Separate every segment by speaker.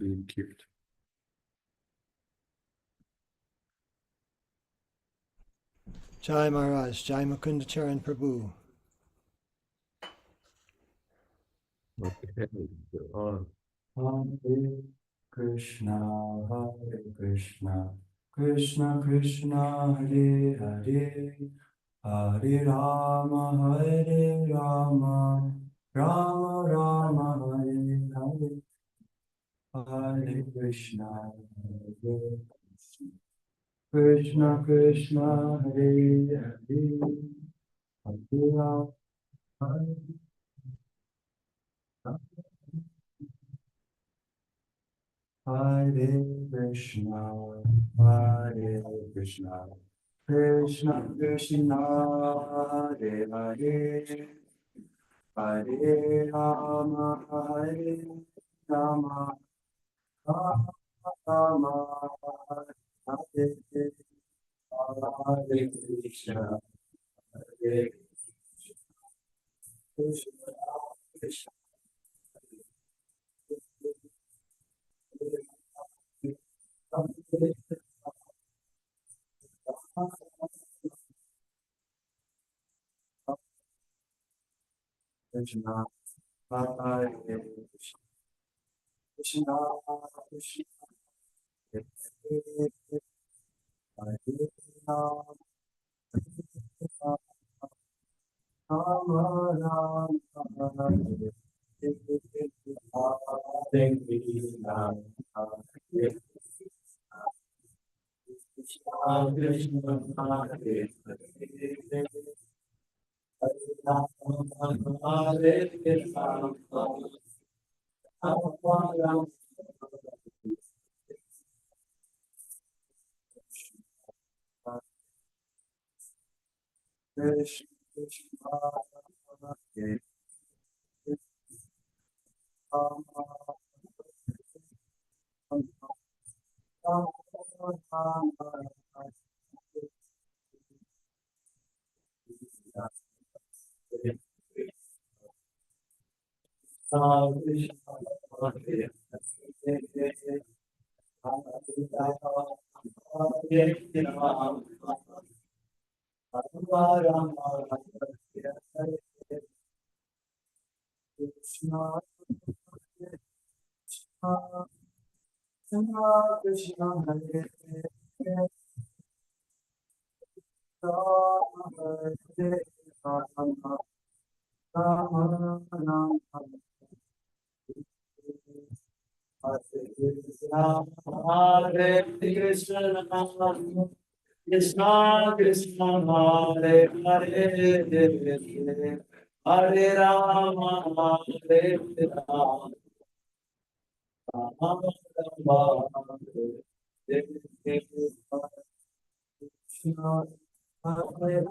Speaker 1: being cured.
Speaker 2: Jai Maharaj, Jai Mukunda Charan Prabhu.
Speaker 1: Okay, on.
Speaker 3: Hare Krishna, Krishna Krishna, Hare Hare, Hare Rama, Rama Rama, Hare Hare, Hare Krishna, Krishna Krishna, Hare Hare, Hare Rama, Hare Krishna, Krishna Krishna, Hare Hare, Hare Rama, Rama Rama, Hare Hare Krishna, Hare Krishna, Krishna Krishna, Hare Krishna, Krishna Hare Rama, Rama Rama, Hare Krishna, Hare Krishna, Hare Hare, Hare Krishna, Rama Krishna Krishna, Hare Rama, Krishna Krishna, Hare Rama, Hare Rama, Rama Rama, Hare Krishna, Krishna Krishna, Hare Hare, Hare Rama, Hare Rama, Rama Rama, Hare Krishna, Hare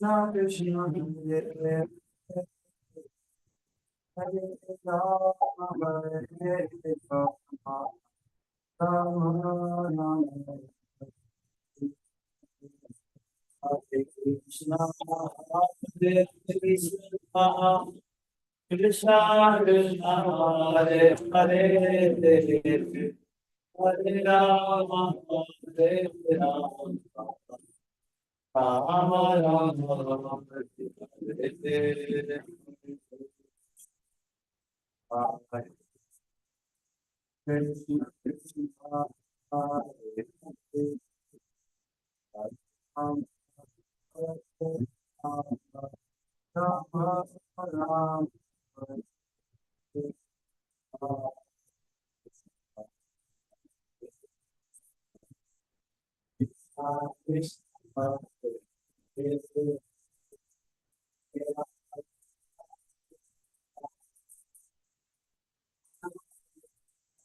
Speaker 3: Krishna, Krishna Hare Hare Rama, Hare Rama, Rama Rama, Hare Krishna, Hare Krishna, Krishna Krishna, Hare Hare, Hare Rama, Hare Rama, Rama Rama, Hare Hare. Krishna Krishna, Hare Hare, Rama Rama, Rama Krishna,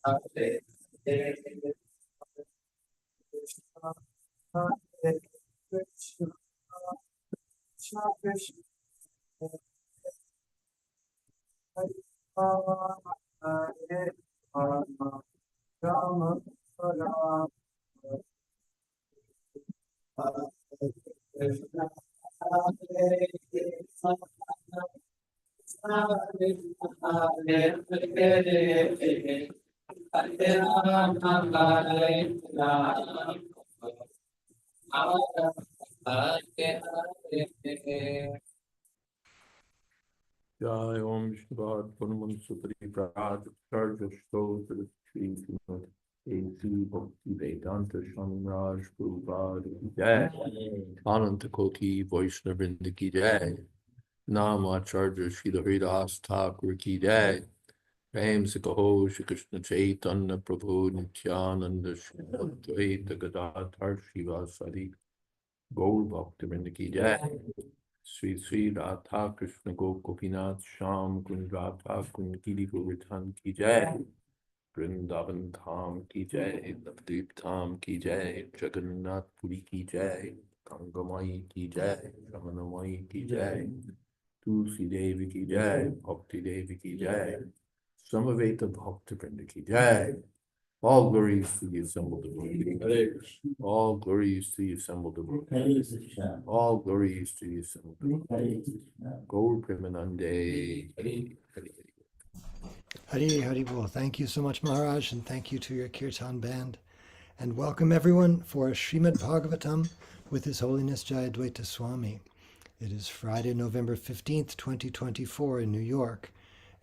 Speaker 3: Hare Hare, Krishna, Hare Krishna, Krishna Krishna, Hare Rama, Hare Rama, Rama Rama, Hare Krishna, Hare Krishna, Krishna Krishna, Hare
Speaker 1: Jai Om Shrivad Punuman Sutri Prad Charja Stotra Shri Srimad A.C. Bhakti Vedanta Swami Raj Prabhupada Ki Jai Ananta Koti Vaishnavrinda Ki Jai Nam Acharya Shri Haridas Thakur Ki Jai Ram Sikaho Shri Krishna Chaitanya Prabhu Nityananda Shri Advaita Gadadhar Shivasadi Gaur Bhaktivinoda Ki Jai Sri Sri Radha Krishna Gopinath Sham Kun Radha Kun Giri Govardhan Ki Jai Vrindavan Dham Ki Jai Navdeep Dham Ki Jai Jagannath Puri Ki Jai Gangamai Ki Jai Ramanamai Ki Jai Tulsi Devi Ki Jai Bhakti Devi Ki Jai Samaveta Bhakti Vrinda Ki Jai. All glories to the assembled devotee. All glories to the assembled devotee. All glories to the assembled devotee. Gaur Premanande.
Speaker 2: Hari Hari Bol. Thank you so much, Maharaj, and thank you to your Kirtan band. And welcome everyone for Srimad Bhagavatam with His Holiness Jayadvaita Swami. It is Friday, November 15th, 2024 in New York.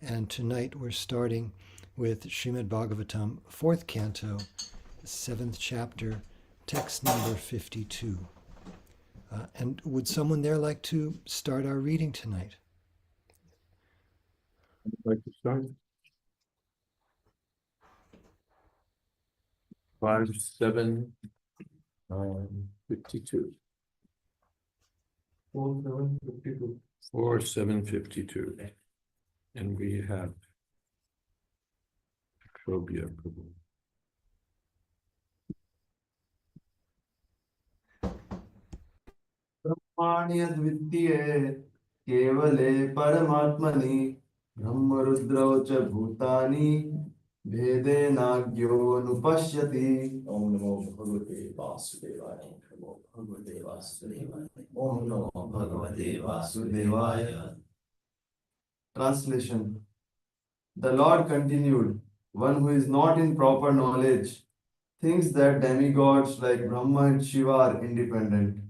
Speaker 2: And tonight we're starting with Srimad Bhagavatam, 4th canto, 7th chapter, text number 52. And would someone there like to start our reading tonight?
Speaker 1: I'd like to start. 5752.
Speaker 3: 4752.
Speaker 1: 4752. And we have Shobhya Prabhu.
Speaker 3: ब्रह्माण्यद्वितीये केवले परमात्मनि ब्रह्मरुद्रौ च भूतानि भेदेनाज्ञोऽनुपश्यति। ॐ नमो भगवते वासुदेवाय। नमो भगवते वासुदेवाय। ॐ नमो भगवते वासुदेवाय। Translation. The Lord continued, one who is not in proper knowledge thinks that demigods like Brahma and Shiva are independent,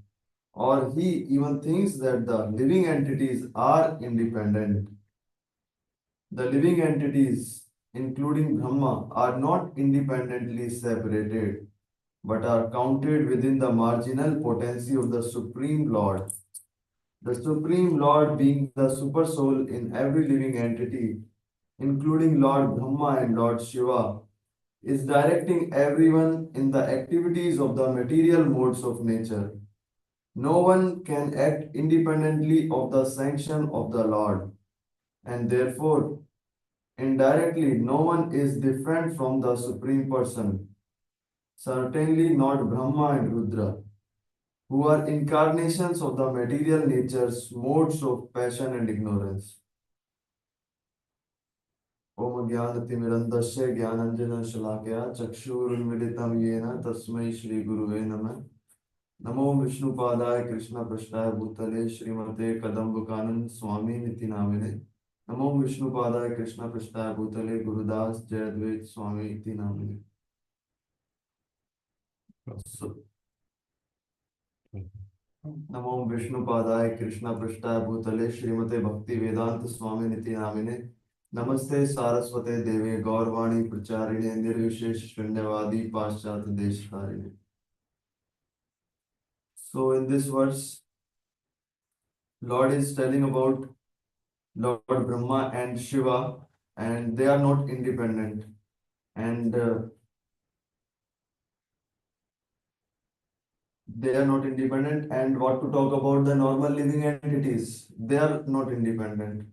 Speaker 3: or he even thinks that the living entities are independent. The living entities, including Brahma, are not independently separated, but are counted within the marginal potency of the Supreme Lord. The Supreme Lord being the Supersoul in every living entity, including Lord Brahma and Lord Shiva, is directing everyone in the activities of the material modes of nature. No one can act independently of the sanction of the Lord, and therefore, indirectly, no one is different from the Supreme Person. Certainly not Brahma and Rudra, who are incarnations of the material nature's modes of passion and ignorance. Om Jnanatimirandasya Jnananjana Shalakya Chakshurunmilitam Yena Tasmai Shri Guruve Namah. नमो विष्णुपादाय कृष्ण पृष्ठाय भूतले श्रीमते कदम्ब कानन स्वामी निति नामिने। नमो विष्णुपादाय कृष्ण पृष्ठाय भूतले गुरुदास जयद्वैत स्वामी निति नामिने। नमो विष्णुपादाय कृष्ण पृष्ठाय भूतले श्रीमते भक्ति वेदांत स्वामी निति नामिने। नमस्ते सारस्वते देवे गौरवाणी प्रचारिणे निर्विशेष शून्यवादी पाश्चात्य देशकारिणे। So in this verse, Lord is telling about Lord Brahma and Shiva, and they are not independent. And they are not independent. And what to talk about the normal living entities? They are not independent.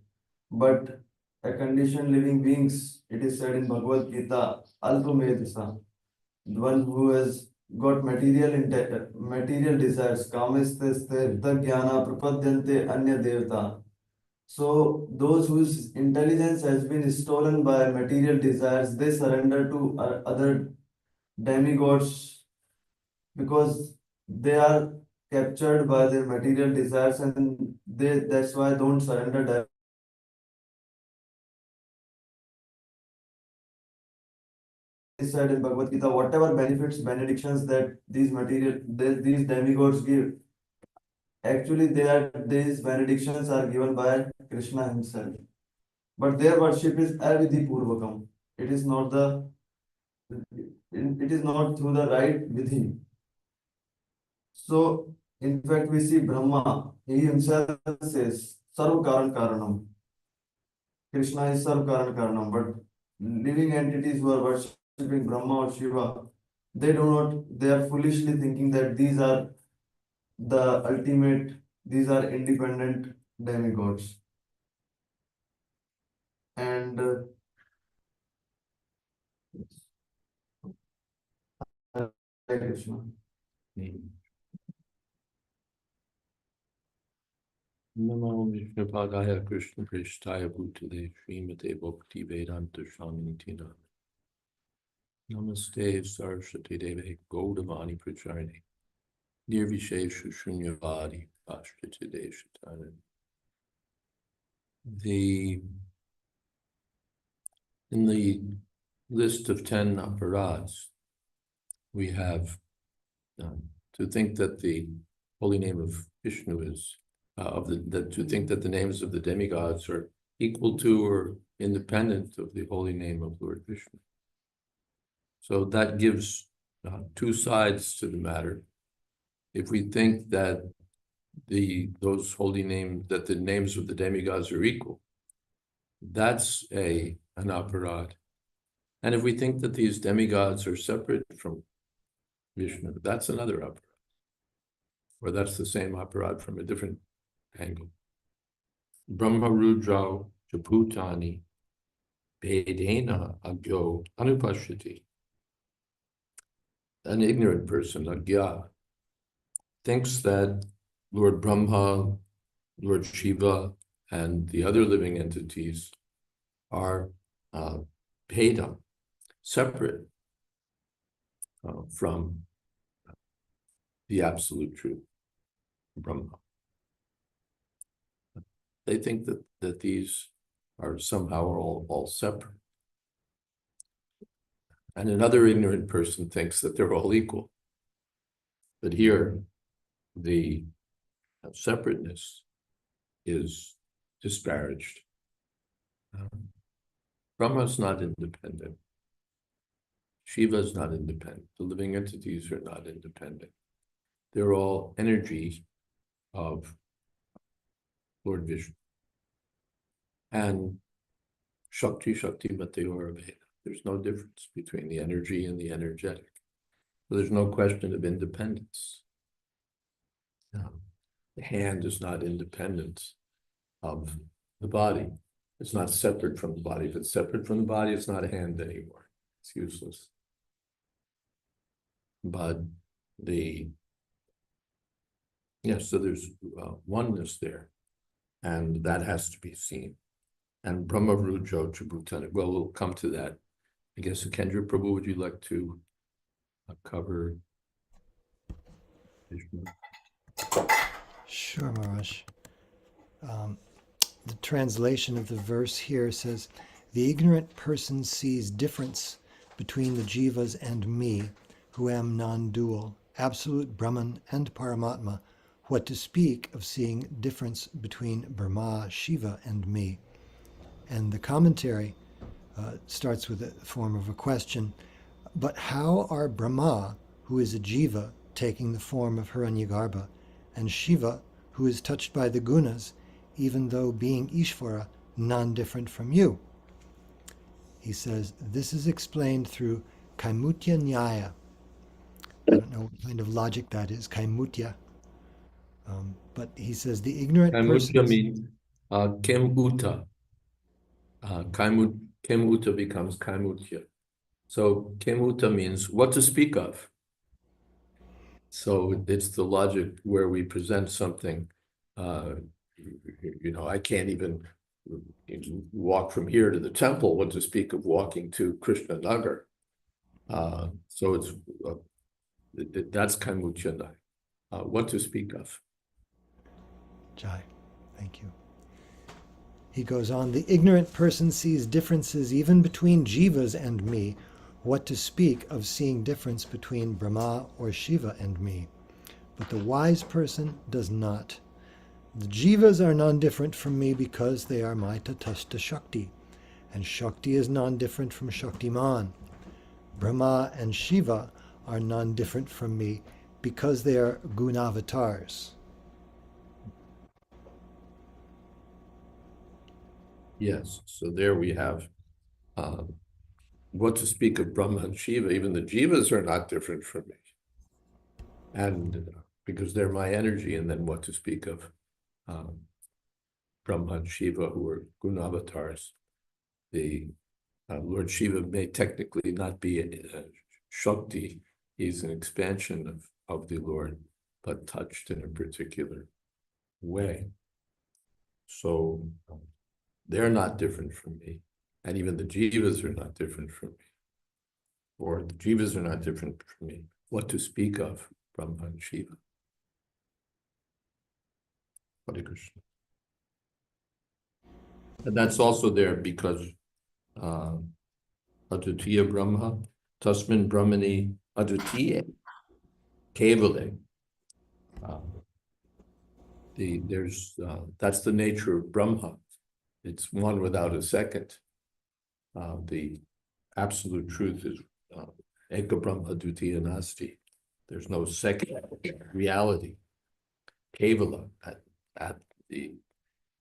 Speaker 3: But a conditioned living beings, it is said in Bhagavad Gita, Alpamedasa, the one who has got material desires, kamesthesthir jnana prapadyante anya devata. So those whose intelligence has been stolen by material desires, they surrender to other demigods because they are captured by their material desires, and that's why don't surrender said in Bhagavad Gita, whatever benefits, benedictions that these demigods give, actually these benedictions are given by Krishna himself. But their worship is avidhi purvakam. It is not through the right vidhi. So, in fact, we see Brahma, he himself says, Sarva Karan Karanam. Krishna is Sarva Karan Karanam, but living entities who are worshipping Brahma or Shiva, they are foolishly thinking that these are the ultimate, these are independent demigods. And Hare Krishna.
Speaker 1: Namo Vishnupadaya Krishna Prishtaya Bhutale Srimate Bhakti Vedanta Swami Tina. Namaste Saraswati Deve Gaudamani Pracharine. Nirvishesha Shunyavadi Pashtati Deshatana. In the list of 10 aparads, we have to think that the holy name of Vishnu is to think that the names of the demigods are equal to or independent of the holy name of Lord Vishnu. So that gives two sides to the matter. If we think that those holy names, that the names of the demigods are equal, that's an aparad. And if we think that these demigods are separate from Vishnu, that's another aparad. Or that's the same aparad from a different angle. Brahma Rudra Japutani Vedena Agyo Anupashati. An ignorant person, Agya, thinks that Lord Brahma, Lord Shiva, and the other living entities are Veda, separate from the absolute truth, Brahma. They think that these are somehow all separate. And another ignorant person thinks that they're all equal. But here, the separateness is disparaged. Brahma is not independent. Shiva is not independent. The living entities are not independent. They're all energies of Lord Vishnu. And Shakti Matayora Veda. There's no difference between the energy and the energetic. So there's no question of independence. The hand is not independent of the body. It's not separate from the body. If it's separate from the body, it's not a hand anymore. It's useless. But so there's oneness there, and that has to be seen. And Brahma Rudra Chabutana, well, we'll come to that. I guess, Kendra Prabhu, would you like to cover Vishnu?
Speaker 2: Sure, Maharaj. The translation of the verse here says, the ignorant person sees difference between the jivas and me, who am non-dual, absolute Brahman and Paramatma. What to speak of seeing difference between Brahma, Shiva, and me? And the commentary starts with a form of a question. But how are Brahma, who is a jiva, taking the form of Hiranyagarbha, and Shiva, who is touched by the gunas, even though being Ishvara, non-different from you? He says, this is explained through Kaimutya Nyaya. I don't know what kind of logic that is, Kaimutya. But he says the ignorant person...
Speaker 1: Kaimutya means Kim Uta. Kim Uta becomes Kaimutya. So Kim Uta means what to speak of. So it's the logic where we present something, I can't even walk from here to the temple, what to speak of walking to Krishna Nagar. So that's Kaimutya, what to speak of.
Speaker 2: Jai, thank you. He goes on, the ignorant person sees differences even between jivas and me, what to speak of seeing difference between Brahma or Shiva and me. But the wise person does not. The jivas are non-different from me because they are my Tatastha Shakti, and Shakti is non-different from Shaktiman. Brahma and Shiva are non-different from me because they are gunavatars.
Speaker 1: Yes, so there we have what to speak of Brahma and Shiva. Even the jivas are not different from me. And because they're my energy, and then what to speak of Brahma and Shiva, who are gunavatars. The Lord Shiva may technically not be a Shakti. He's an expansion of the Lord, but touched in a particular way. So they're not different from me. And even the jivas are not different from me. Or the jivas are not different from me. What to speak of Brahma and Shiva. Hare Krishna. And that's also there because Adutiya Brahma, Tasmin Brahmani Adutiya Kevale. That's the nature of Brahma. It's one without a second. The absolute truth is Eka Brahma Dutiya Nasti. There's no second reality. Kevala at the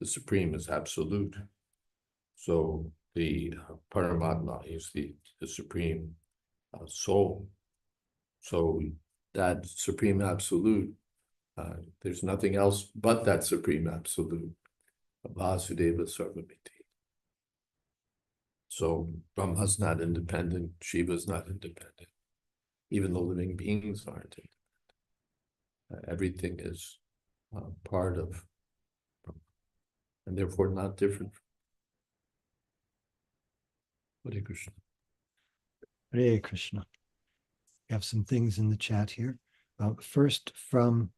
Speaker 1: Supreme is absolute. So the Paramatma is the Supreme Soul. So that Supreme Absolute, there's nothing else but that Supreme Absolute. Vasudeva Sarvamiti. So Brahma's not independent, Shiva's not independent. Even the living beings aren't independent. Everything is part of Brahma, and therefore not different. Hare Krishna.
Speaker 2: Hare Krishna. We have some things in the chat here. First, from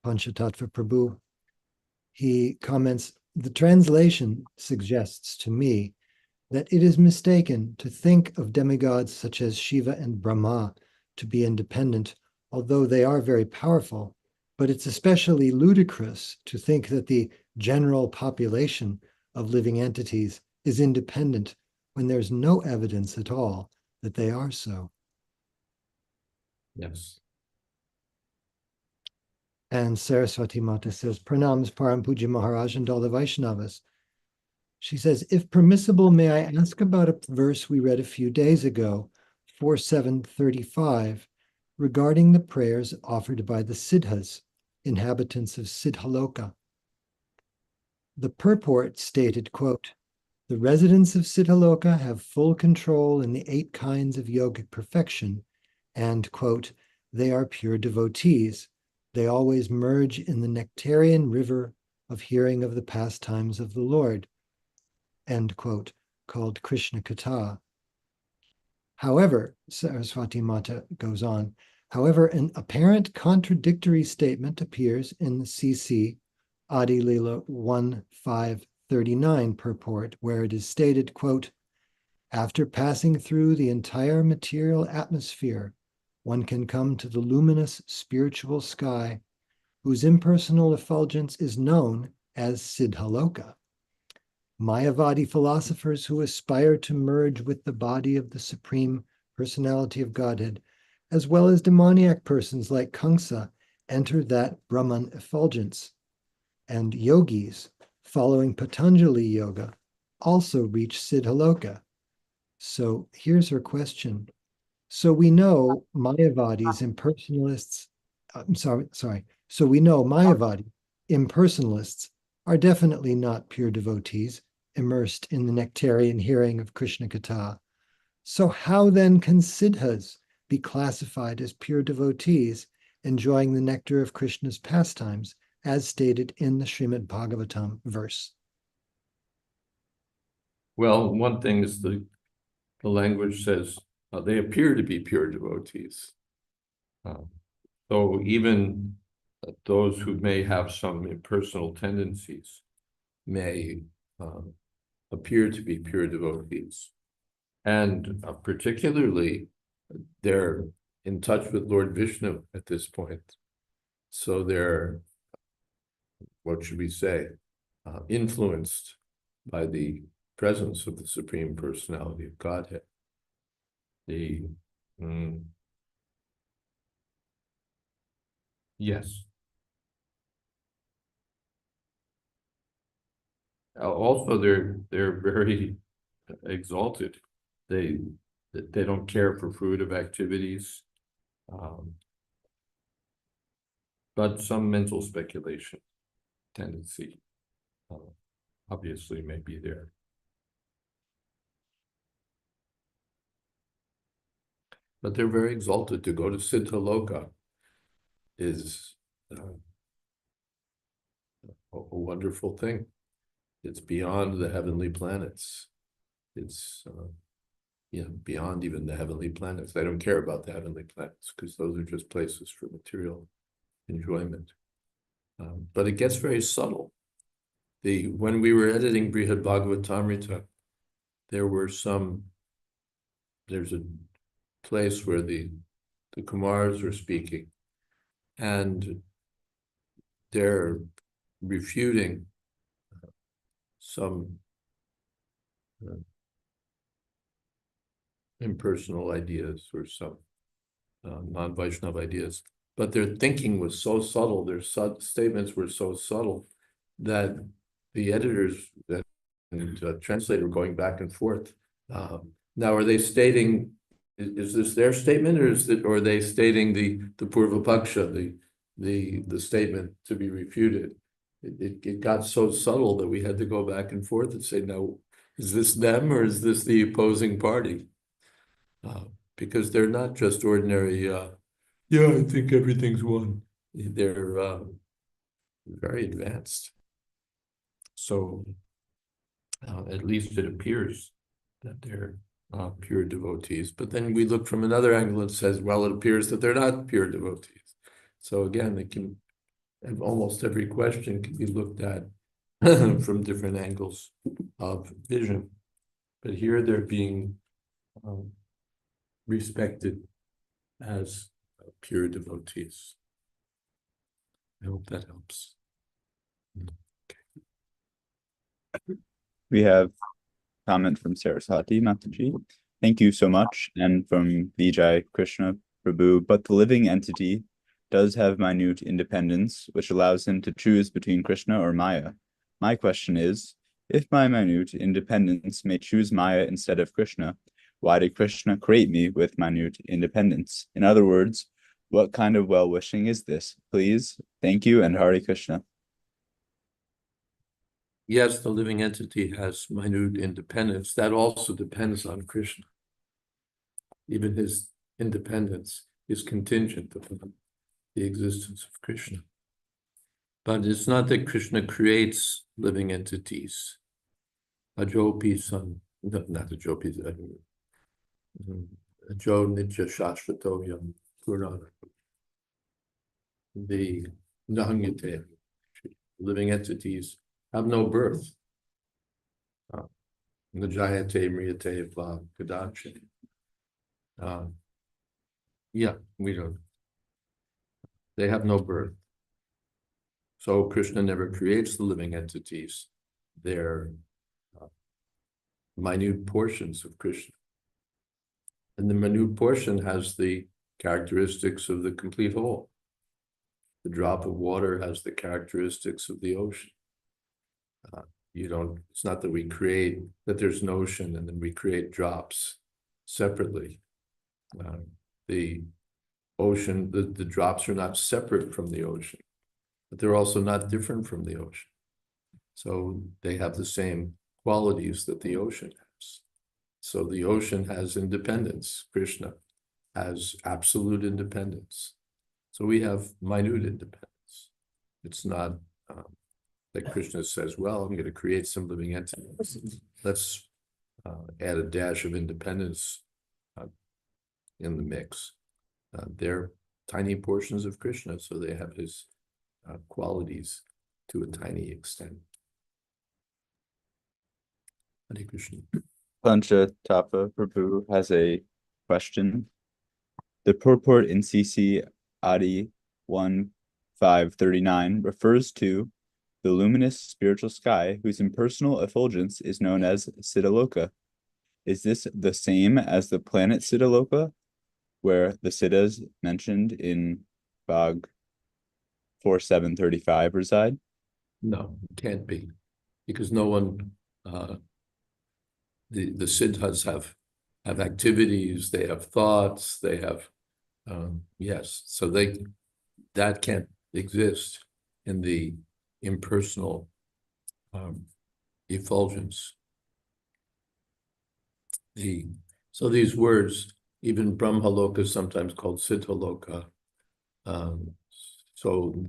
Speaker 2: Panchatattva Prabhu, he comments, the translation suggests to me that it is mistaken to think of demigods such as Shiva and Brahma to be independent, although they are very powerful. But it's especially ludicrous to think that the general population of living entities is independent when there's no evidence at all that they are so.
Speaker 1: Yes.
Speaker 2: And Saraswati Mata says, Pranams Param Puja Maharaj and all the Vaishnavas. She says, if permissible, may I ask about a verse we read a few days ago, 4.7.35, regarding the prayers offered by the Siddhas, inhabitants of Siddhaloka. The purport stated, quote, the residents of Siddhaloka have full control in the 8 kinds of yogic perfection, and, quote, they are pure devotees. They always merge in the nectarian river of hearing of the pastimes of the Lord, end quote, called Krishna Katha. However, Saraswati Mata goes on, however, an apparent contradictory statement appears in the CC Adi Lila 1.5.39 purport, where it is stated, quote, after passing through the entire material atmosphere, one can come to the luminous spiritual sky, whose impersonal effulgence is known as Siddhaloka. Mayavadi philosophers who aspire to merge with the body of the Supreme Personality of Godhead, as well as demoniac persons like Kamsa, enter that Brahman effulgence. And yogis, following Patanjali Yoga, also reach Siddhaloka. So here's her question. So we know Mayavadis, impersonalists, So we know Mayavadi, impersonalists, are definitely not pure devotees, immersed in the nectarian hearing of Krishna Katha. So how then can Siddhas be classified as pure devotees, enjoying the nectar of Krishna's pastimes, as stated in the Srimad Bhagavatam verse?
Speaker 1: Well, one thing is the language says they appear to be pure devotees. So even those who may have some impersonal tendencies may appear to be pure devotees. And particularly, they're in touch with Lord Vishnu at this point. So they're, what should we say, influenced by the presence of the Supreme Personality of Godhead. Yes. Also, they're very exalted. They don't care for fruitive activities, but some mental speculation tendency obviously may be there. But they're very exalted. To go to Siddha Loka is a wonderful thing. It's beyond the heavenly planets. It's beyond even the heavenly planets. They don't care about the heavenly planets because those are just places for material enjoyment. But it gets very subtle. When we were editing Brihad Bhagavatamrita, there's a place where the Kumars are speaking, and they're refuting some impersonal ideas or some non-Vaishnava ideas. But their thinking was so subtle, their statements were so subtle that the editors and translator were going back and forth. Now, are they stating, is this their statement, or are they stating the Purva Paksha, the statement to be refuted? It got so subtle that we had to go back and forth and say, no, is this them or is this the opposing party? Because they're not just ordinary, yeah, I think everything's one. They're very advanced. So at least it appears that they're pure devotees. But then we look from another angle and says, well, it appears that they're not pure devotees. So again, almost every question can be looked at from different angles of vision. But here they're being respected as pure devotees. I hope that helps.
Speaker 4: We have a comment from Saraswati Mataji. Thank you so much. And from Vijay Krishna Prabhu, but the living entity does have minute independence, which allows him to choose between Krishna or Maya. My question is, if my minute independence may choose Maya instead of Krishna, why did Krishna create me with minute independence? In other words, what kind of well-wishing is this? Please, thank you, and Hare Krishna.
Speaker 1: Yes, the living entity has minute independence. That also depends on Krishna. Even his independence is contingent upon the existence of Krishna. But it's not that Krishna creates living entities. Ajopi san, not Ajopi, Ajo Nitya Shashvatoyam Purana. The Nahanyate, living entities, have no birth. Najayate Mriyate Va Kadache. Yeah, we don't. They have no birth. So Krishna never creates the living entities. They're minute portions of Krishna. And the minute portion has the characteristics of the complete whole. The drop of water has the characteristics of the ocean. It's not that we create, that there's an ocean and then we create drops separately. The ocean, the drops are not separate from the ocean, but they're also not different from the ocean. So they have the same qualities that the ocean has. So the ocean has independence. Krishna has absolute independence. So we have minute independence. It's not that Krishna says, well, I'm going to create some living entities. Let's add a dash of independence in the mix. They're tiny portions of Krishna, so they have his qualities to a tiny extent. Hare Krishna.
Speaker 4: Panchatapa Prabhu has a question. The purport in CC Adi 1539 refers to the luminous spiritual sky whose impersonal effulgence is known as Siddhaloka. Is this the same as the planet Siddhaloka, where the Siddhas mentioned in Bhag 4735 reside?
Speaker 1: No, it can't be, because no one, the siddhas have activities, they have thoughts, they have, yes, so that can't exist in the impersonal effulgence. So these words, even Brahmaloka is sometimes called Siddhaloka. So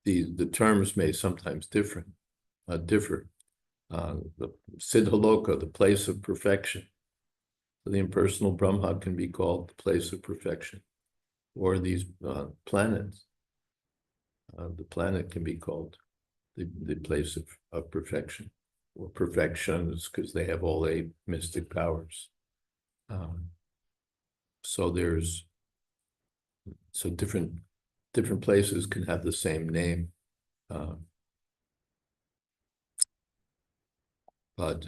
Speaker 1: the terms may sometimes differ. The Siddhaloka, the place of perfection. So the impersonal Brahma can be called the place of perfection, or these planets. The planet can be called the place of perfection, or perfections, because they have all 8 mystic powers. So different places can have the same name, but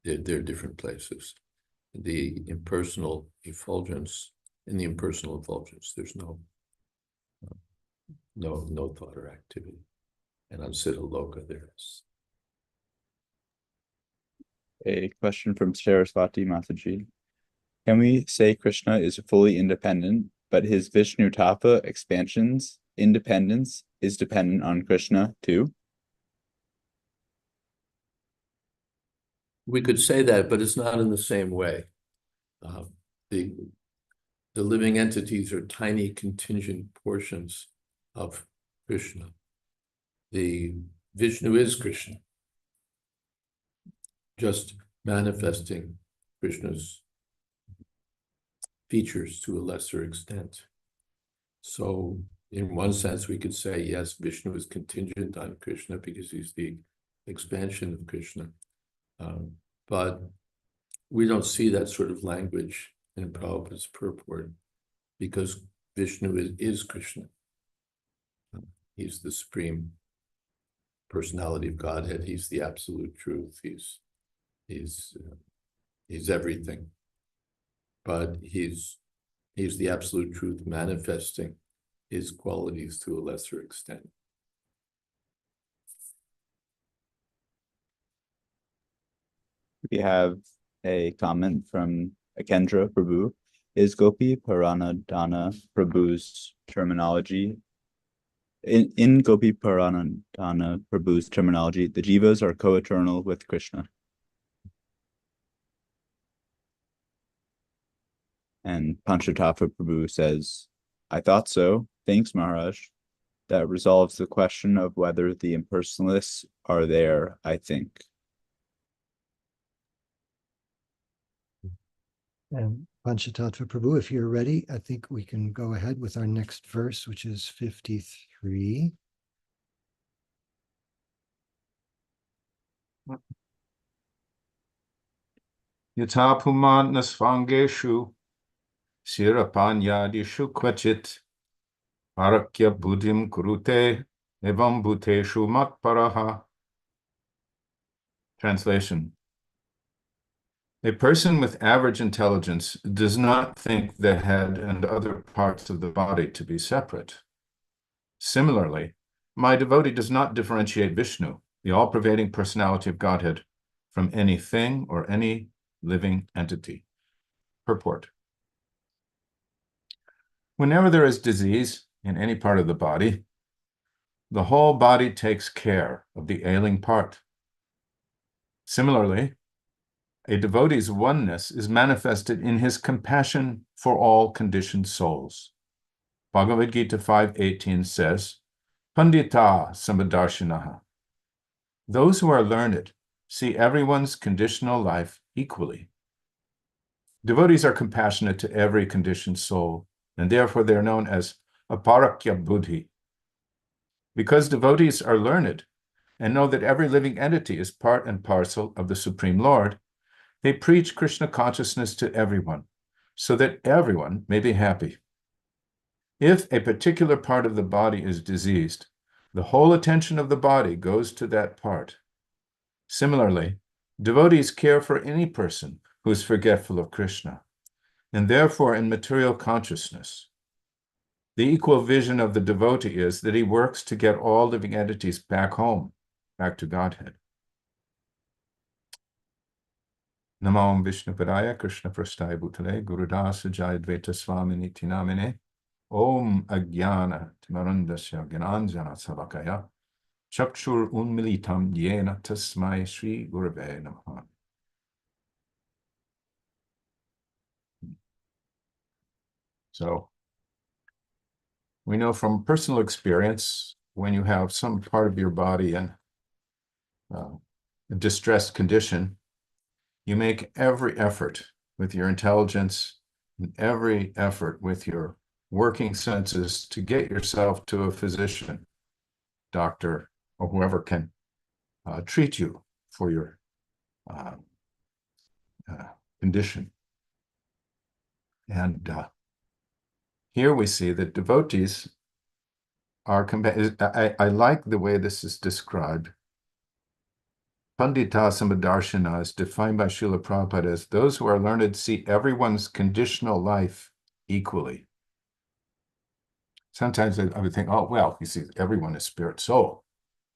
Speaker 1: they're different places. The impersonal effulgence, in the impersonal effulgence, there's no thought or activity. And on Siddhaloka there is.
Speaker 4: A question from Saraswati Mataji. Can we say Krishna is fully independent, but his Vishnu Tapa expansion's independence is dependent on Krishna too?
Speaker 1: We could say that, but it's not in the same way. The living entities are tiny contingent portions of Krishna. The Vishnu is Krishna, just manifesting Krishna's features to a lesser extent. So in one sense, we could say, yes, Vishnu is contingent on Krishna because he's the expansion of Krishna. But we don't see that sort of language in Prabhupada's purport because Vishnu is Krishna. He's the supreme personality of Godhead. He's the absolute truth. He's everything. But he's the absolute truth manifesting his qualities to a lesser extent.
Speaker 4: We have a comment from Akendra Prabhu. Is Gopi Paranadhana Prabhu's terminology? In Gopi Paranadhana Prabhu's terminology, the jivas are co-eternal with Krishna. And Panchatattva Prabhu says, I thought so. Thanks, Maharaj. That resolves the question of whether the impersonalists are there, I think.
Speaker 2: And Panchatattva Prabhu, if you're ready, I think we can go ahead with our next verse, which is 53.
Speaker 5: Yatha puman nasvangeshu sirapanyadishu kvachit parakya buddhim kurute evam bhuteshu matparaha. Translation. A person with average intelligence does not think the head and other parts of the body to be separate. Similarly, my devotee does not differentiate Vishnu, the all-pervading personality of Godhead, from anything or any living entity. Purport. Whenever there is disease in any part of the body, the whole body takes care of the ailing part. Similarly, a devotee's oneness is manifested in his compassion for all conditioned souls. Bhagavad Gita 5:18 says, Pandita Samadarshinaha. Those who are learned see everyone's conditional life equally. Devotees are compassionate to every conditioned soul, and therefore they are known as aparakya buddhi. Because devotees are learned and know that every living entity is part and parcel of the Supreme Lord, They preach Krishna consciousness to everyone, so that everyone may be happy. If a particular part of the body is diseased, the whole attention of the body goes to that part. Similarly, devotees care for any person who is forgetful of Krishna, and therefore in material consciousness. The equal vision of the devotee is that he works to get all living entities back home, back to Godhead. Namo Vishnupadaya Krishna Prasthaya Bhutale Gurudasa Jayadvaita Swami Niti Namine Om Agyana Timarandasya Gyananjana Salakaya Chakshur Unmilitam Yena Tasmai Shri Gurave Namaha. So, we know from personal experience, when you have some part of your body in a distressed condition, you make every effort with your intelligence and every effort with your working senses to get yourself to a physician, doctor, or whoever can treat you for your condition. And here we see that devotees are, I like the way this is described. Pandita Samadarshana is defined by Srila Prabhupada as those who are learned see everyone's conditional life equally. Sometimes I would think, oh, well, you see, everyone is spirit soul.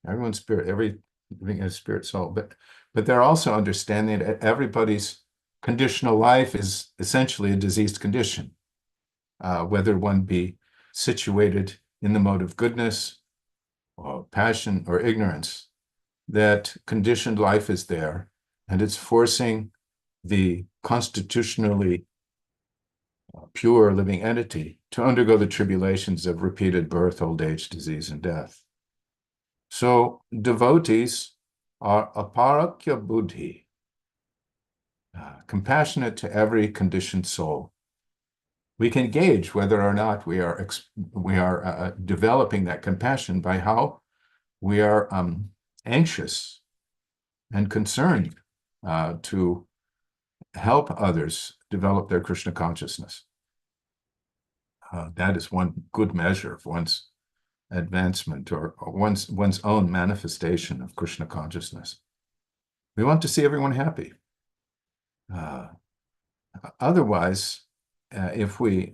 Speaker 5: Everyone's spirit, everything is spirit soul. But they're also understanding that everybody's conditional life is essentially a diseased condition, whether one be situated in the mode of goodness or passion or ignorance. That conditioned life is there, and it's forcing the constitutionally pure living entity to undergo the tribulations of repeated birth, old age, disease, and death. So devotees are aparakya buddhi, compassionate to every conditioned soul. We can gauge whether or not we are developing that compassion by how we are anxious and concerned to help others develop their Krishna consciousness. That is one good measure of one's advancement or one's own manifestation of Krishna consciousness. We want to see everyone happy. Otherwise, if we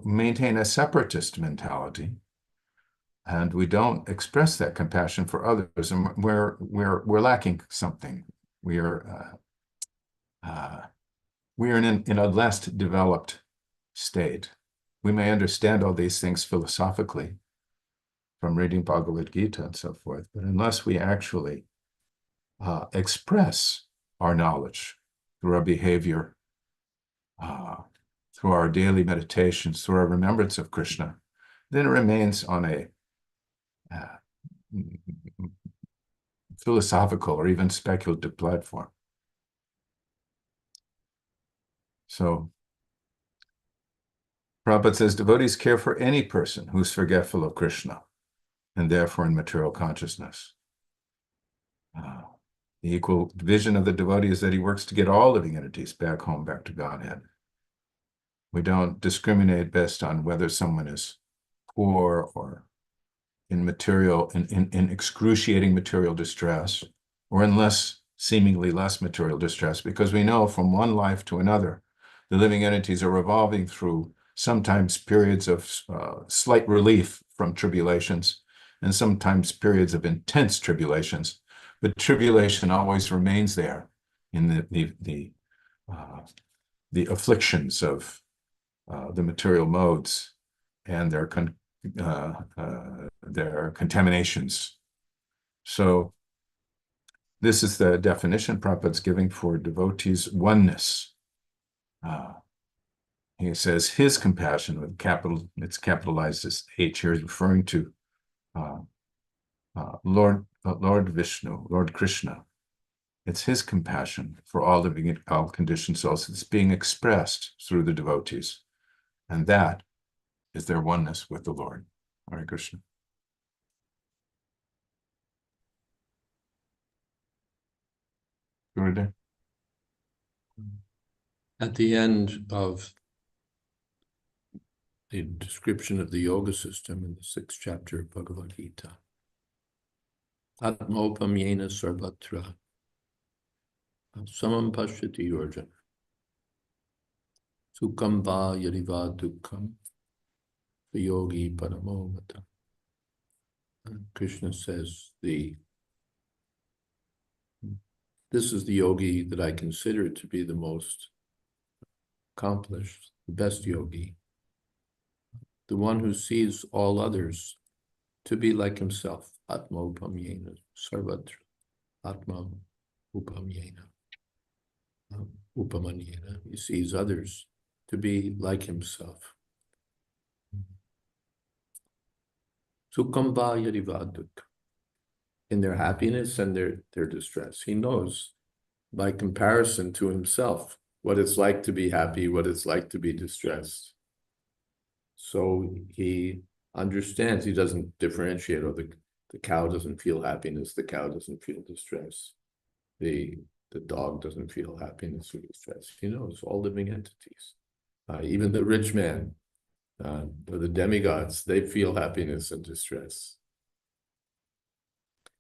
Speaker 5: maintain a separatist mentality, and we don't express that compassion for others, and we're lacking something. We are in a less developed state. We may understand all these things philosophically from reading Bhagavad Gita and so forth, but unless we actually express our knowledge through our behavior, through our daily meditations, through our remembrance of Krishna, then it remains on a philosophical or even speculative platform. So Prabhupada says, devotees care for any person who's forgetful of Krishna and therefore in material consciousness. The equal vision of the devotee is that he works to get all living entities back home, back to Godhead. We don't discriminate based on whether someone is poor or in excruciating material distress, or in seemingly less material distress, because we know from one life to another, the living entities are revolving through sometimes periods of slight relief from tribulations, and sometimes periods of intense tribulations. But tribulation always remains there in the afflictions of the material modes and their contaminations. So this is the definition Prabhupada's giving for devotees' oneness. He says his compassion with it's capitalized as H here, is referring to Lord Vishnu, Lord Krishna. It's his compassion for all living, all conditioned souls. It's being expressed through the devotees. And that is their oneness with the Lord. Hare Krishna. Gurudev.
Speaker 1: At the end of the description of the yoga system in the 6th chapter of Bhagavad Gita, Atmopamyena sarvatra samam pashyati Arjuna sukham va yadiva dukkham yogi paramo mata. Krishna says this is the yogi that I consider to be the most accomplished, the best yogi, the one who sees all others to be like himself. Atma upamyena sarvatra. Atma upamyena. Upamanyena. He sees others to be like himself. Sukham va yadiva dukkha. In their happiness and their distress. He knows by comparison to himself what it's like to be happy, what it's like to be distressed. So he understands, he doesn't differentiate, or the cow doesn't feel happiness, the cow doesn't feel distress. The dog doesn't feel happiness or distress. He knows all living entities. Even the rich man, or the demigods, they feel happiness and distress.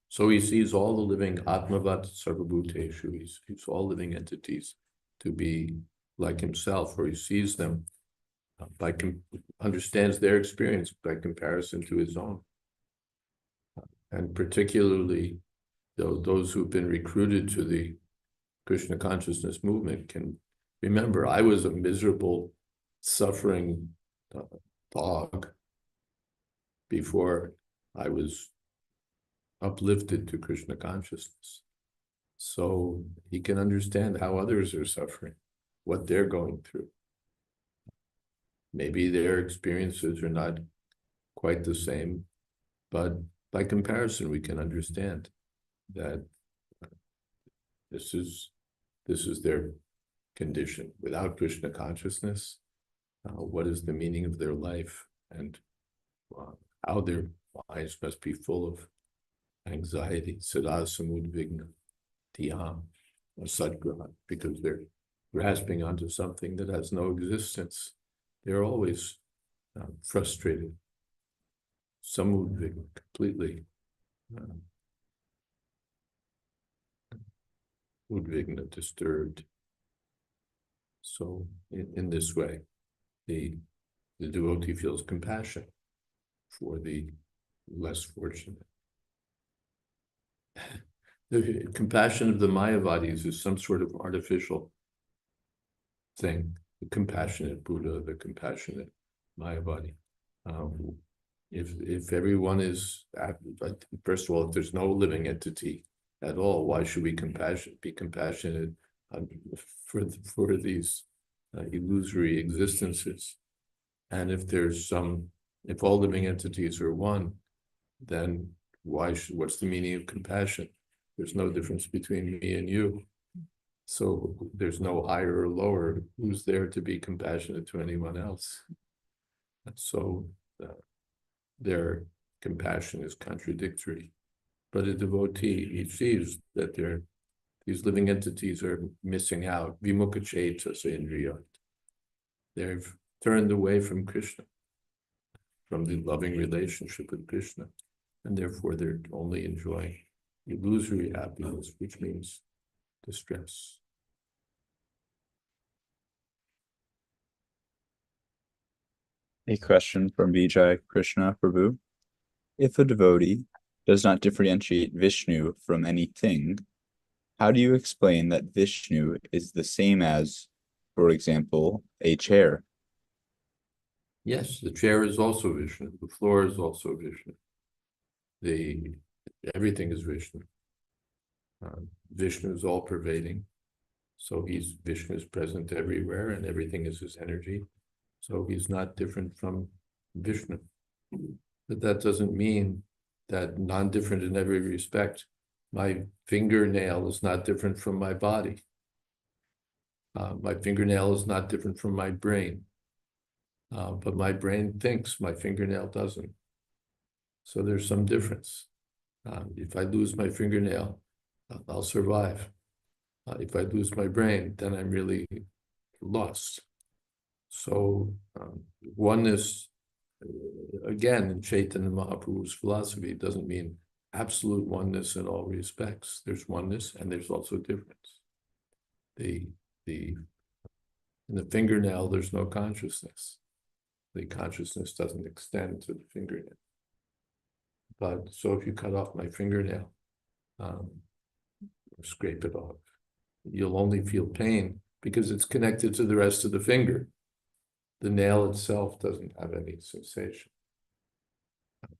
Speaker 1: So he sees all the living Atmavat Sarvabhuteshu, he sees all living entities to be like himself, or he sees them understands their experience by comparison to his own. And particularly those who've been recruited to the Krishna consciousness movement can remember, I was a miserable, suffering dog before I was uplifted to Krishna consciousness. So he can understand how others are suffering, what they're going through. Maybe their experiences are not quite the same, but by comparison, we can understand that this is their condition. Without Krishna consciousness, what is the meaning of their life, and how their lives must be full of anxiety, sada samudvigna, tiham, or sadgraha, because they're grasping onto something that has no existence. They're always frustrated, samudvigna, completely udvigna, disturbed. So in this way, the devotee feels compassion for the less fortunate. The compassion of the Mayavadis is some sort of artificial thing. The compassionate Buddha, the compassionate Mayavadi. If everyone is, first of all, if there's no living entity at all, why should we be compassionate for these illusory existences? And if if all living entities are one, then what's the meaning of compassion? There's no difference between me and you. So there's no higher or lower. Who's there to be compassionate to anyone else? So their compassion is contradictory. But a devotee, he sees that these living entities are missing out. Vimukhachetas indriyat. They've turned away from Krishna, from the loving relationship with Krishna, and therefore they're only enjoying illusory happiness, which means distress.
Speaker 4: A question from Vijay Krishna Prabhu. If a devotee does not differentiate Vishnu from anything, how do you explain that Vishnu is the same as, for example, a chair?
Speaker 1: Yes, the chair is also Vishnu. The floor is also Vishnu. Everything is Vishnu. Vishnu is all pervading. So Vishnu is present everywhere, and everything is his energy. So he's not different from Vishnu. But that doesn't mean that non-different in every respect. My fingernail is not different from my body. My fingernail is not different from my brain. But my brain thinks, my fingernail doesn't. So there's some difference. If I lose my fingernail, I'll survive. If I lose my brain, then I'm really lust. So oneness, again, in Chaitanya Mahaprabhu's philosophy, doesn't mean absolute oneness in all respects. There's oneness and there's also difference. In the fingernail, there's no consciousness. The consciousness doesn't extend to the fingernail. But so if you cut off my fingernail, scrape it off, you'll only feel pain because it's connected to the rest of the finger. The nail itself doesn't have any sensation.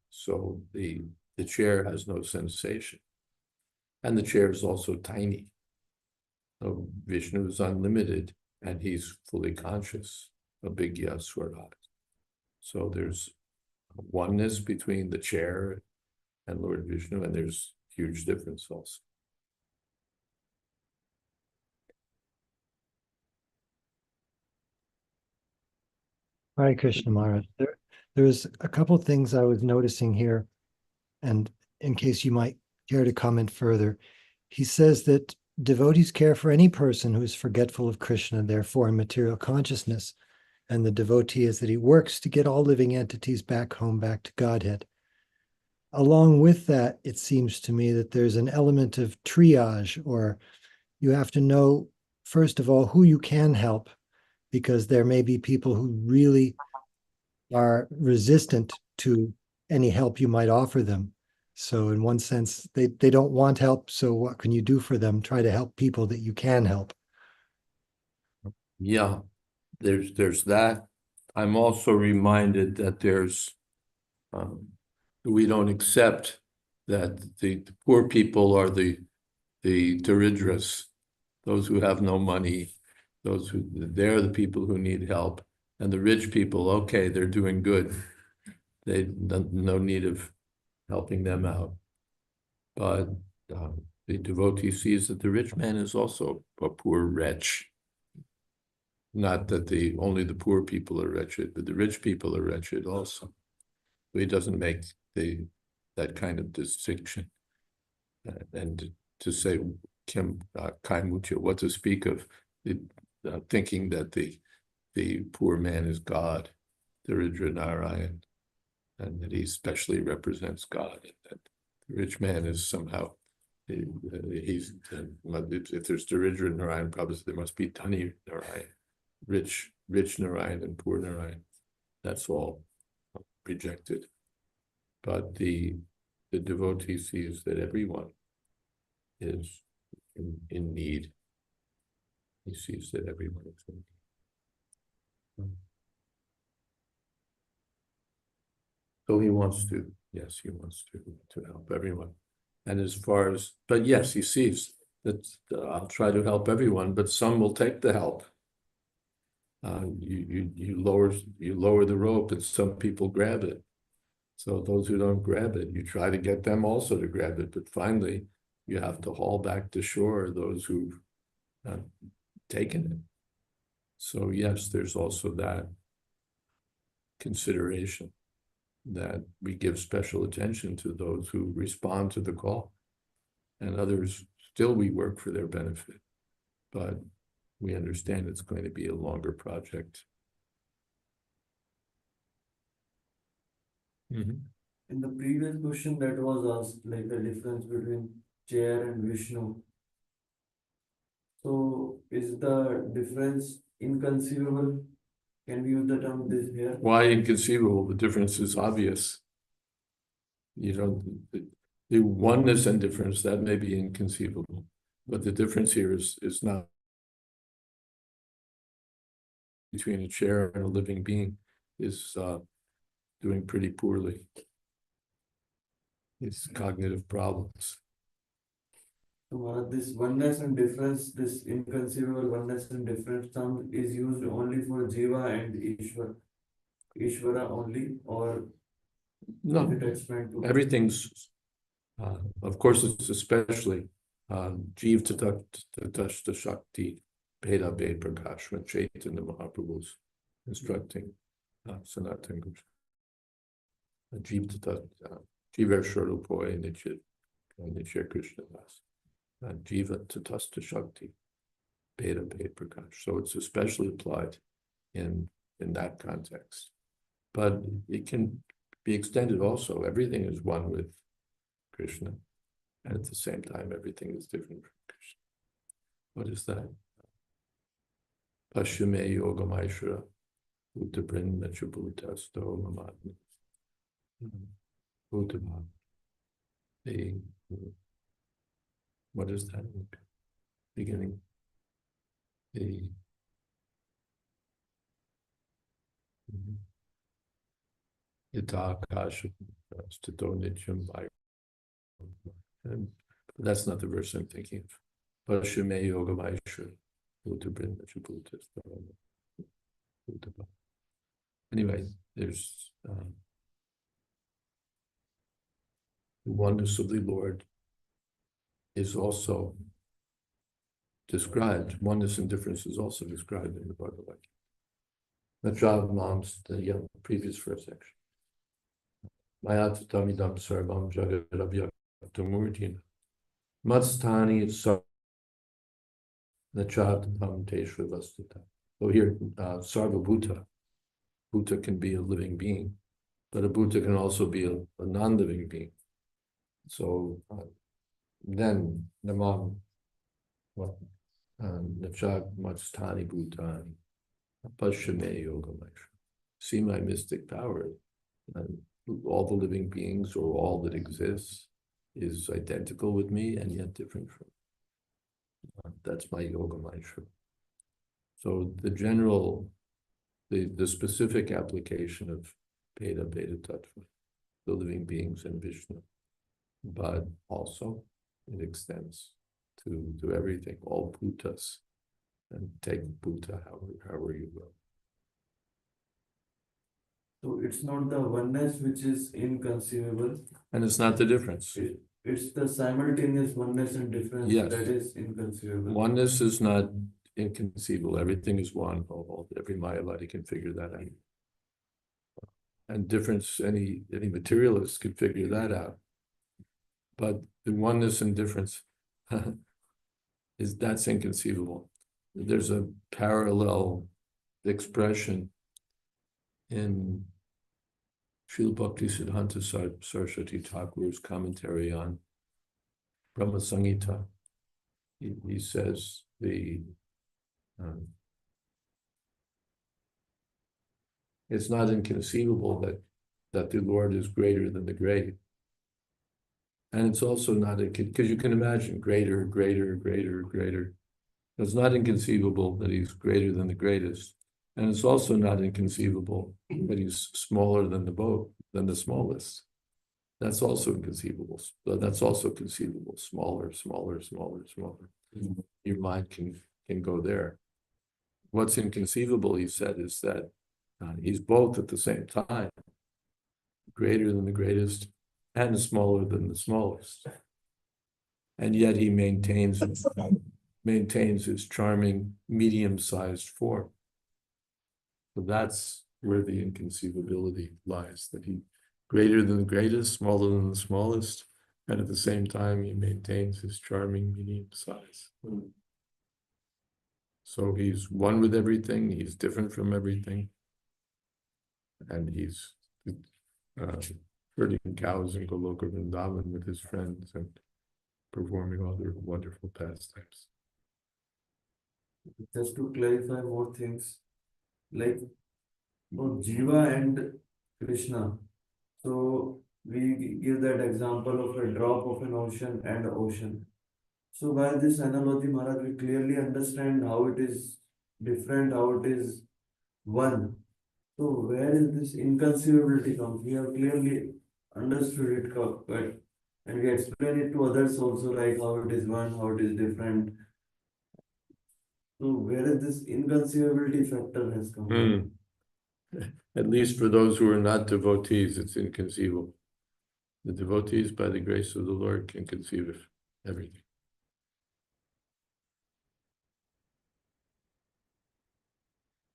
Speaker 1: So the chair has no sensation. And the chair is also tiny. So Vishnu is unlimited and he's fully conscious, abhigya swarat. So there's oneness between the chair and Lord Vishnu, and there's huge difference also.
Speaker 2: Hare Krishna Maharaj. There's a couple things I was noticing here, and in case you might care to comment further, he says that devotees care for any person who is forgetful of Krishna, therefore in material consciousness, and the devotee is that he works to get all living entities back home, back to Godhead. Along with that, it seems to me that there's an element of triage, or you have to know, first of all, who you can help, because there may be people who really are resistant to any help you might offer them. So in one sense, they don't want help. So what can you do for them? Try to help people that you can help.
Speaker 1: Yeah, there's that. I'm also reminded that we don't accept that the poor people are the Daridras, those who have no money, they're the people who need help. And the rich people, okay, they're doing good. They no need of helping them out. But the devotee sees that the rich man is also a poor wretch. Not that only the poor people are wretched, but the rich people are wretched also. So he doesn't make that kind of distinction. And to say Kim Kaimucha, what to speak of thinking that the poor man is God, Daridra Narayan, and that he specially represents God, and that the rich man is somehow if there's Daridra Narayan, probably there must be Dhani Narayan, rich Narayan and poor Narayan. That's all rejected. But the devotee sees that everyone is in need. He sees that everyone is in need. So he wants to, yes, he wants to help everyone. And as far as, but yes, he sees that I'll try to help everyone, but some will take the help. You lower the rope and some people grab it. So those who don't grab it, you try to get them also to grab it, but finally you have to haul back to shore those who've taken it. So yes, there's also that consideration that we give special attention to those who respond to the call, and others still we work for their benefit, but we understand it's going to be a longer project.
Speaker 3: In the previous question that was asked, like the difference between chair and Vishnu. So is the difference inconceivable? Can we use the term this here?
Speaker 1: Why inconceivable? The difference is obvious. You know, the oneness and difference, that may be inconceivable, but the difference here is not between a chair and a living being, is doing pretty poorly. It's cognitive problems.
Speaker 3: So this oneness and difference, this inconceivable oneness and difference term is used only for Jiva and Ishvara only, or
Speaker 1: No,
Speaker 3: is it expanded to
Speaker 1: everything's, of course, it's especially Jeev Tatashta Shakti, Bheda Bhe Prakash, when Chaitanya Mahaprabhu's instructing Sanatana Goswami. Jeev Tatashta, Jiva Swarupoy Nitya Krishna Das, Jiva Tatashta Shakti. Beta Prakash. So it's especially applied in that context. But it can be extended also. Everything is one with Krishna. And at the same time, everything is different from Krishna. What is that? Pashyame Yogamaishra Utabrin Nachabhutasto Mamatma. Utama. What is that? Beginning. Yatakash Stito Nityam. That's not the verse I'm thinking of. Pashyame Yogamaishra Utabrin Nachabhutasto. Anyway, there's the oneness of the Lord is also described. Oneness and difference is also described in the Bhagavatam. Natrav Mams, the previous verse section. Mayatatamidam sarvam jagadabhyaktamurtina. Matstani natratatam teshravastita. So here, sarva bhuta. Bhuta can be a living being, but a bhuta can also be a non-living being. So then namam nachat matstani bhutani pashyame yogamaishra. See my mystic power. And all the living beings or all that exists is identical with me and yet different from me. That's my yogamaishra. So the general, the specific application of Beta Tattva, the living beings and Vishnu, but also it extends to everything, all bhutas, and take bhuta however you will.
Speaker 3: So it's not the oneness which is inconceivable.
Speaker 1: And it's not the difference.
Speaker 3: It's the simultaneous oneness and difference
Speaker 1: Yes.
Speaker 3: that is inconceivable.
Speaker 1: Oneness is not inconceivable. Everything is one. Every Mayavadi can figure that out. And difference, any materialist could figure that out. But the oneness and difference that's inconceivable. There's a parallel expression in Srila Bhakti Siddhanta Saraswati Thakur's commentary on Brahma Samhita. He says it's not inconceivable that the Lord is greater than the great. And it's also not, because you can imagine greater. It's not inconceivable that he's greater than the greatest. And it's also not inconceivable that he's smaller than the smallest. That's also inconceivable. That's also conceivable. Smaller. Your mind can go there. What's inconceivable, he said, is that he's both at the same time, greater than the greatest and smaller than the smallest. And yet he maintains his charming medium-sized form. So that's where the inconceivability lies, that he greater than the greatest, smaller than the smallest, and at the same time he maintains his charming medium size. So he's one with everything, he's different from everything, and he's herding cows in Goloka Vrindavan with his friends and performing other wonderful pastimes.
Speaker 3: Just to clarify more things, like both Jiva and Krishna. So we give that example of a drop of an ocean and ocean. So by this analogy, Maharaj, we clearly understand how it is different, how it is one. So where is this inconceivability comes? We have clearly understood it, but and we explain it to others also, like how it is one, how it is different. So where is this inconceivability factor has come from?
Speaker 1: At least for those who are not devotees, it's inconceivable. The devotees, by the grace of the Lord, can conceive of everything.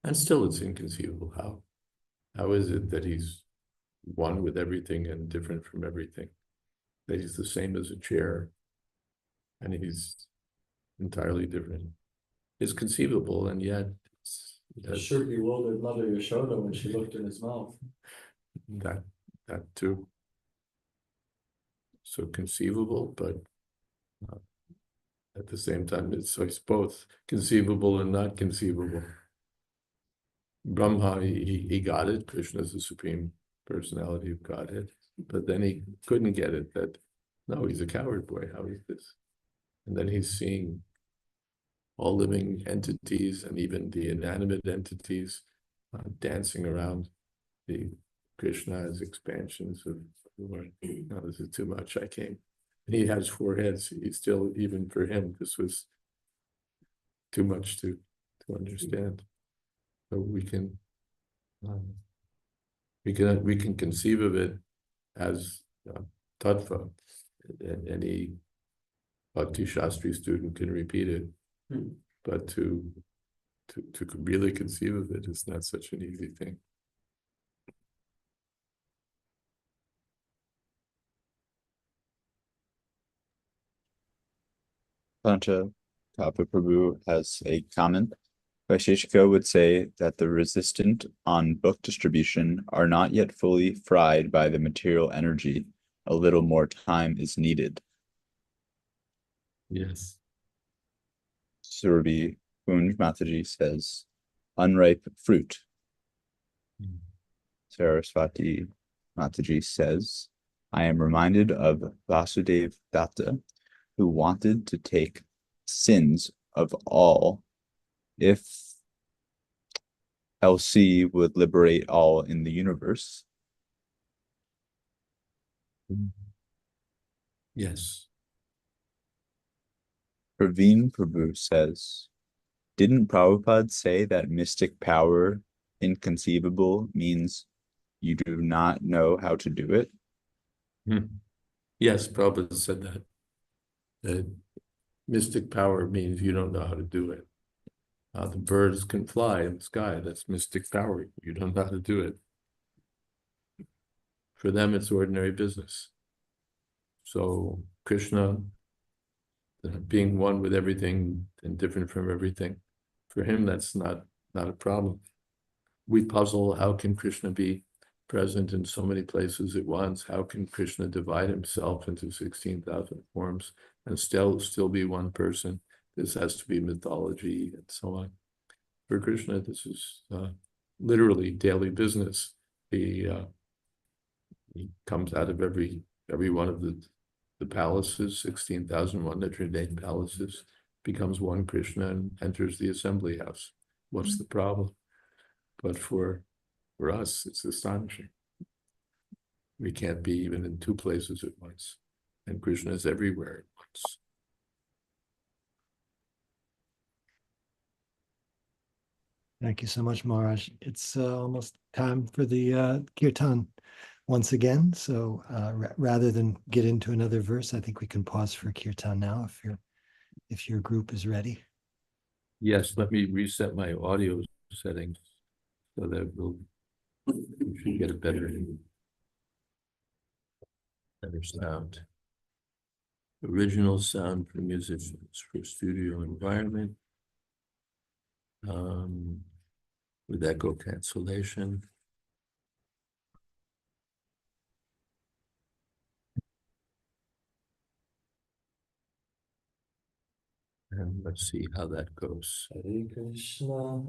Speaker 1: And still it's inconceivable. How is it that he's one with everything and different from everything? That he's the same as a chair and he's entirely different. is conceivable, and yet
Speaker 2: The sure bewildered mother Yashoda when she looked in his mouth.
Speaker 1: that too. So conceivable, but at the same time, it's both conceivable and not conceivable. Brahma, he got it. Krishna is the supreme personality of Godhead, but then he couldn't get it that, no, he's a coward boy. How is this? And then he's seeing all living entities and even the inanimate entities dancing around the Krishna as expansions of the Lord. No, this is too much. I came. And he has 4 heads. He still, even for him, this was too much to understand. So we can conceive of it as tattva. Any Bhakti Shastri student can repeat it, but to really conceive of it is not such an easy thing.
Speaker 4: Pancha Kapa Prabhu has a comment. Vaisheshika would say that the resistant on book distribution are not yet fully fried by the material energy. A little more time is needed.
Speaker 1: Yes.
Speaker 4: Surabhi Kunj Mataji says, unripe fruit. Saraswati Mataji says, I am reminded of Vasudev Datta, who wanted to take sins of all if LC would liberate all in the universe.
Speaker 1: Yes.
Speaker 4: Praveen Prabhu says, didn't Prabhupada say that mystic power inconceivable means you do not know how to do it?
Speaker 1: Yes, Prabhupada said that. That mystic power means you don't know how to do it. The birds can fly in the sky. That's mystic power. You don't know how to do it. For them, it's ordinary business. So Krishna, being one with everything and different from everything, for him, that's not a problem. We puzzle, how can Krishna be present in so many places at once? How can Krishna divide himself into 16,000 forms and still be one person? This has to be mythology and so on. For Krishna, this is literally daily business. He comes out of every one of the palaces, 16,108 palaces, becomes one Krishna and enters the assembly house. What's the problem? But for us, it's astonishing. We can't be even in 2 places at once. And Krishna is everywhere at once.
Speaker 2: Thank you so much, Maharaj. It's almost time for the kirtan once again. So rather than get into another verse, I think we can pause for kirtan now if your group is ready.
Speaker 1: Yes, let me reset my audio settings so that we should get a better sound. Original sound for musicians for studio environment. With echo cancellation. And let's see how that goes.
Speaker 2: Hare Krishna,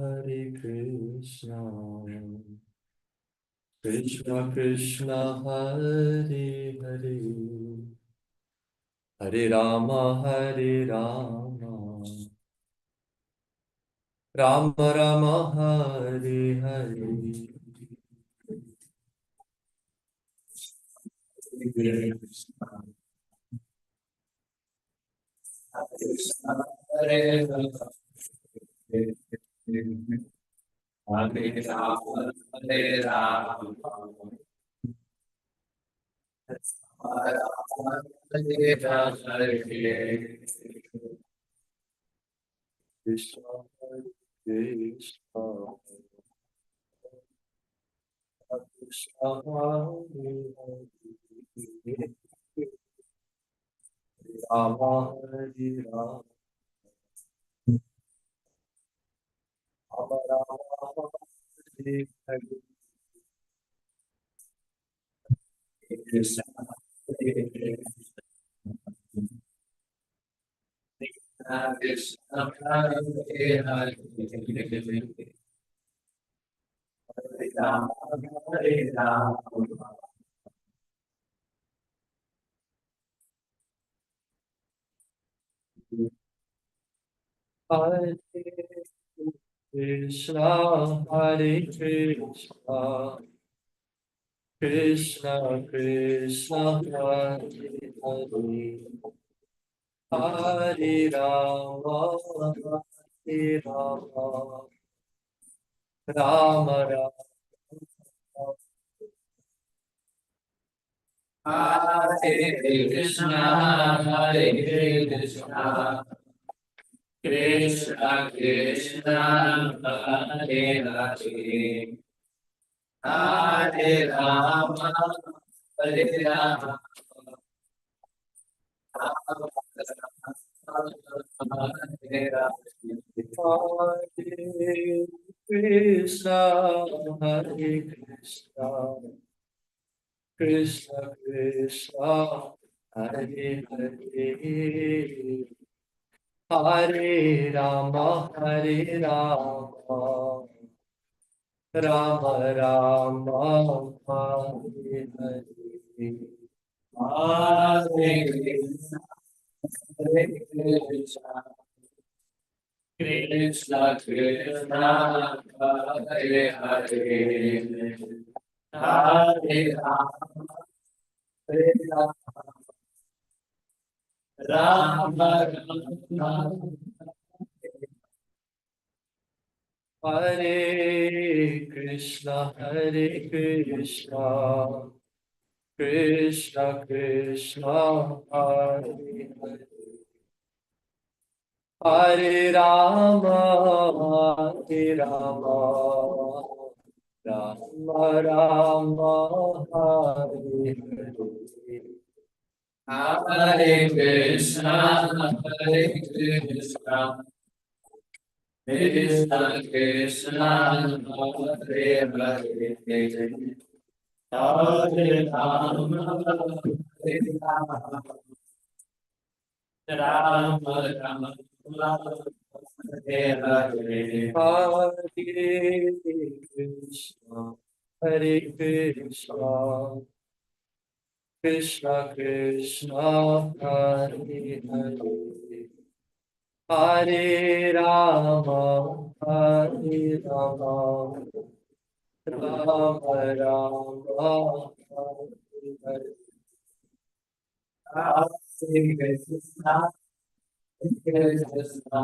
Speaker 2: Krishna Krishna, Hare Hare, Hare Rama, Rama Rama, Hare Hare.
Speaker 6: Hare Krishna, Hare Krishna, Krishna Krishna, Hare Hare, Hare Rama, Hare Rama, Rama Rama, Hare Krishna, Hare Krishna, Krishna Krishna, Hare Hare, Hare Rama, Hare Rama, Hare Krishna, Hare Krishna, Krishna Krishna, Hare Hare, Hare Rama, Hare Rama, Rama Rama, Hare Hare, Hare Krishna, Hare Krishna, Krishna Krishna, Hare Hare, Hare Rama, Hare Rama, Rama Rama, Hare Krishna, Hare Krishna, Krishna Krishna, Hare Hare, Hare Rama, Hare Rama, Rama Rama, Hare Hare, Hare Krishna, Hare Krishna, Krishna Krishna, Hare Hare, Hare Rama, Hare Rama, Rama Rama, Hare Hare, Hare Krishna, Hare Krishna, Krishna Krishna, Hare Hare, Hare Rama, Hare Rama, Rama Rama, Hare Hare, Hare Krishna, Krishna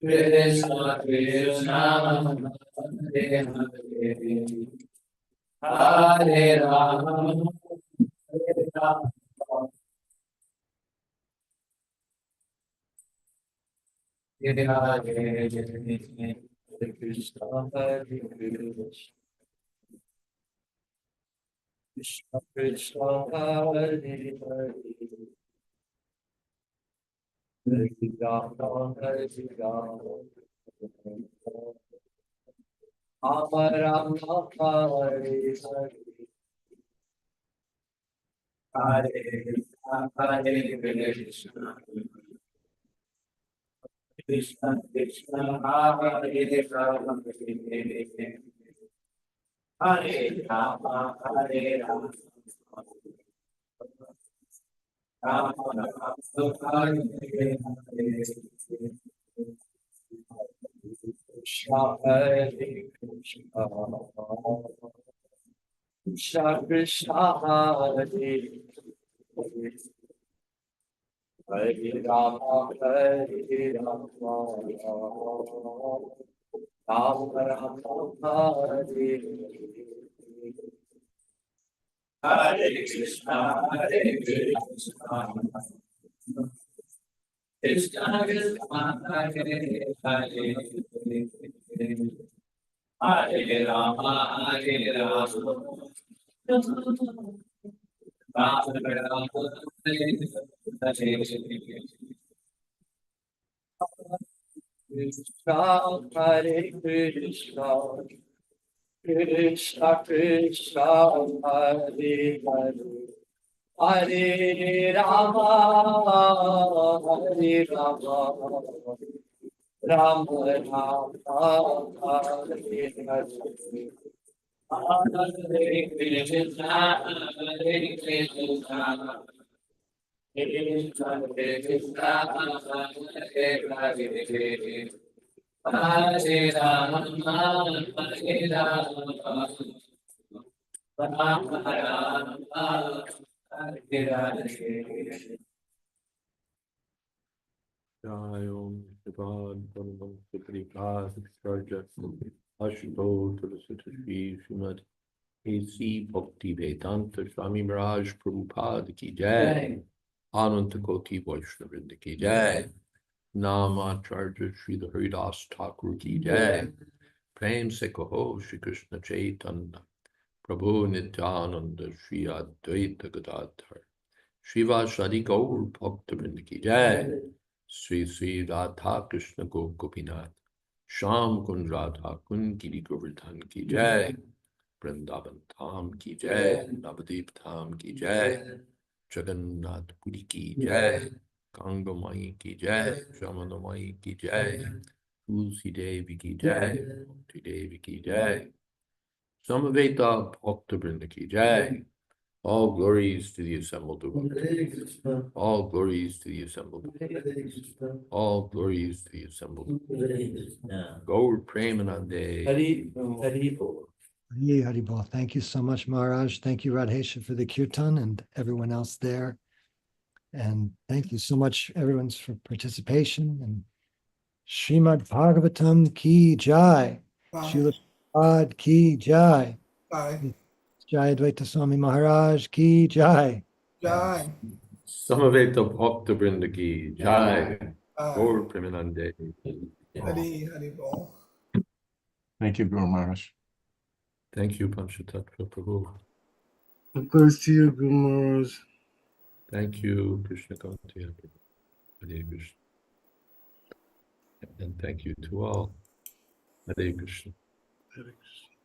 Speaker 6: Krishna Krishna, Hare Hare, Hare Rama, Hare Rama, Hare Hare, Hare Krishna, Hare Krishna, Krishna Krishna, Hare Hare, Hare Rama, Hare Rama, Rama Rama, Hare Hare, Hare Hare Krishna, Krishna Krishna, Hare Rama, Hare Rama, Hare Rama, Rama Rama, Hare Hare, Krishna Hare Krishna, Krishna Krishna, Hare Hare, Hare Rama, Hare Rama, Rama Rama, Hare Hare, Hare Krishna, Hare Krishna, Krishna Krishna, Hare Hare, Hare Rama, Hare Rama, Rama Rama, Hare Hare, Krishna, Hare Krishna, Krishna Krishna, Hare Hare, Hare Rama, Hare Rama, Rama Rama, Hare Hare. Hare Krishna, Hare Krishna, Krishna Krishna, Hare Hare, Hare Rama, Hare Rama, Rama Rama, Hare Hare.
Speaker 1: Jayom Shivad Paramam Sutripad Sarja Ashuto Tulasatashvi Srimad A.C. Bhakti Vedanta Swami Maharaj Prabhupada Ki Jai Ananta Koti Vaishnavrinda Ki Jai Namacharya Sri Haridas Thakur Ki Jai Prem Se Kaho Shri Krishna Chaitanya Prabhu Nityananda Sri Advaita Gadadhar Srivasadi Gaur Bhaktivinoda Ki Jai Sri Sri Radha Krishna Gopinath Sham Kun Radha Kun Giri Govardhan Ki Jai Vrindavan Dham Ki Jai Navadip Dham Ki Jai Jagannath Puri Ki Jai Ganga Mai Ki Jai Jamuna Mai Ki Jai Tulsi Devi Ki Jai Bhakti Devi Ki Jai Samaveta Bhaktivinoda Ki Jai. All glories to the assembled devotees. All glories to the assembled devotees. All glories to the assembled devotees. Gaur Premanande. Hari Bol.
Speaker 2: Hari Hari Bol. Thank you so much, Maharaj. Thank you, Radhesha, for the kirtan and everyone else there. And thank you so much, everyone's for participation. And Srimad Bhagavatam Ki Jai. Srila Prabhupada Ki Jai. Jayadvaita Swami Maharaj Ki Jai.
Speaker 7: Jai.
Speaker 1: Samaveta Bhaktivinoda Ki Jai. Gaur Premanande.
Speaker 7: Hari Bol.
Speaker 5: Thank you, Guru Maharaj.
Speaker 1: Thank you, Panchatattva Prabhu.
Speaker 7: Praise to you, Guru Maharaj.
Speaker 1: Thank you, Krishna Kantiya. Hare Krishna. And thank you to all. Hare Krishna.
Speaker 7: Hare Krishna.